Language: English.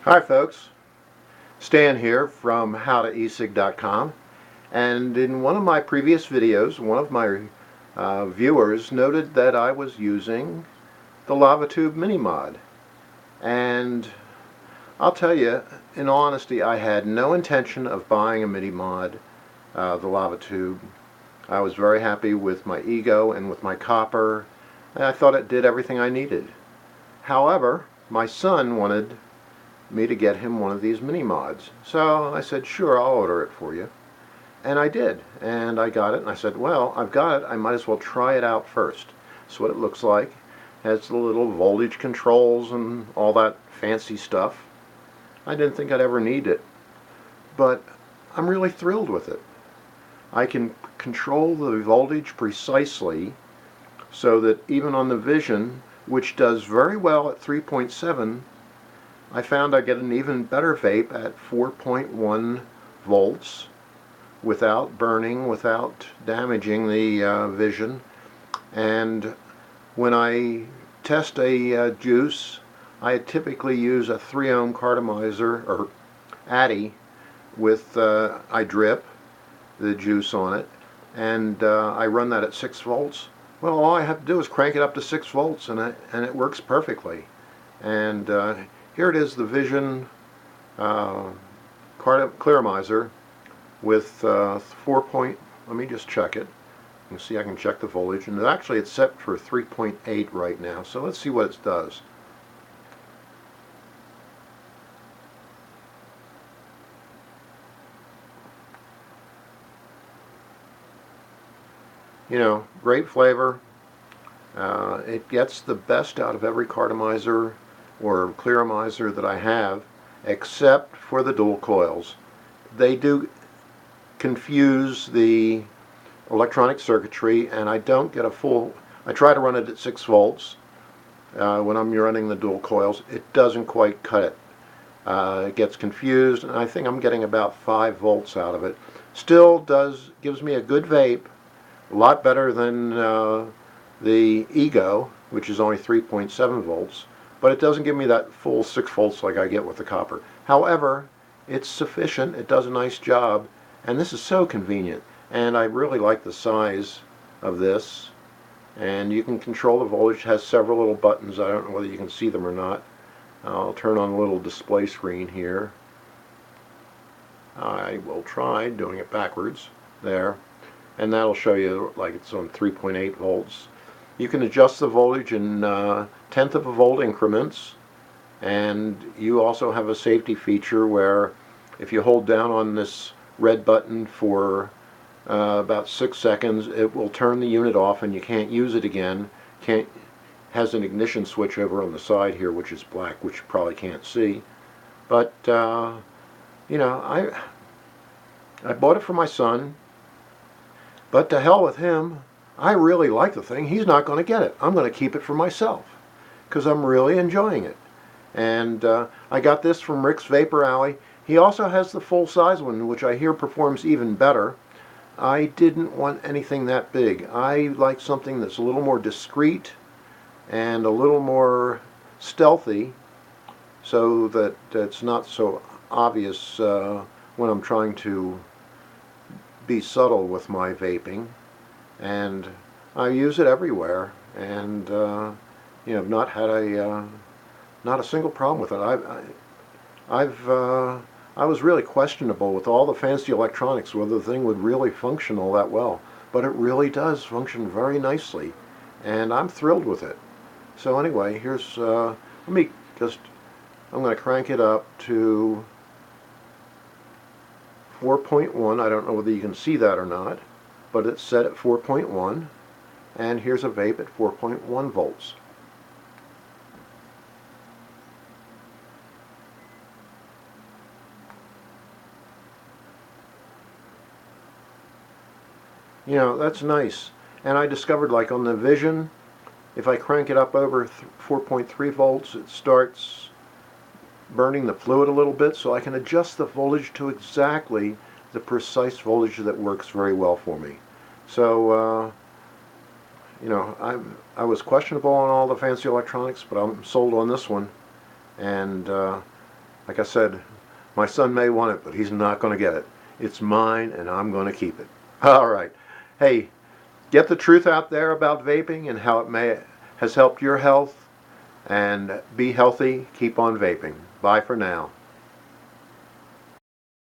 Hi folks, Stan here from howtoecig.com, and in one of my previous videos one of my viewers noted that I was using the LavaTube mini mod, and I'll tell you in all honesty I had no intention of buying a mini mod, the LavaTube. I was very happy with my ego and with my copper, and I thought it did everything I needed. However, my son wanted me to get him one of these mini mods. So I said, sure, I'll order it for you. And I did, and I got it, and I said, well, I've got it, I might as well try it out first. That's what it looks like. It has the little voltage controls and all that fancy stuff. I didn't think I'd ever need it, but I'm really thrilled with it. I can control the voltage precisely so that even on the Vision, which does very well at 3.7, I found I get an even better vape at 4.1 volts without burning, without damaging the Vision. And when I test a juice, I typically use a 3 ohm cartomizer or addy with I drip the juice on it, and I run that at 6 volts. Well, all I have to do is crank it up to 6 volts and it works perfectly. And here it is, the Vision clearomizer with 4 point, let me just check it. You can see I can check the voltage, and actually it's set for 3.8 right now, so let's see what it does. You know, great flavor. It gets the best out of every cartomizer or clearomizer that I have, except for the dual coils. They do confuse the electronic circuitry, and I don't get a full, I try to run it at 6 volts when I'm running the dual coils. It doesn't quite cut it. It gets confused, and I think I'm getting about 5 volts out of it. Still gives me a good vape, a lot better than the Ego, which is only 3.7 volts, but it doesn't give me that full 6 volts like I get with the copper. However, it's sufficient, it does a nice job, and this is so convenient. And I really like the size of this, and you can control the voltage. It has several little buttons. I don't know whether you can see them or not. I'll turn on a little display screen here. I will try doing it backwards there, and that'll show you like it's on 3.8 volts. You can adjust the voltage in tenth of a volt increments, and you also have a safety feature where if you hold down on this red button for about 6 seconds, it will turn the unit off and you can't use it again. Has an ignition switch over on the side here, which is black, which you probably can't see. But you know, I bought it for my son, but to hell with him. I really like the thing. He's not going to get it. I'm going to keep it for myself because I'm really enjoying it. And I got this from Rick's Vapor Alley. He also has the full-size one, which I hear performs even better. I didn't want anything that big. I like something that's a little more discreet and a little more stealthy, so that it's not so obvious when I'm trying to be subtle with my vaping. And I use it everywhere, and you know, not had not a single problem with it. I was really questionable with all the fancy electronics whether the thing would really function all that well, but it really does function very nicely, and I'm thrilled with it. So anyway, here's let me just, I'm going to crank it up to 4.1. I don't know whether you can see that or not, but it's set at 4.1, and here's a vape at 4.1 volts. You know, that's nice. And I discovered, like on the Vision, if I crank it up over 4.3 volts, it starts burning the fluid a little bit, so I can adjust the voltage to exactly the precise voltage that works very well for me. So, you know, I was questionable on all the fancy electronics, but I'm sold on this one. And Like I said, my son may want it, but he's not going to get it. It's mine, and I'm going to keep it. All right. Hey, get the truth out there about vaping and how it has helped your health. And be healthy. Keep on vaping. Bye for now.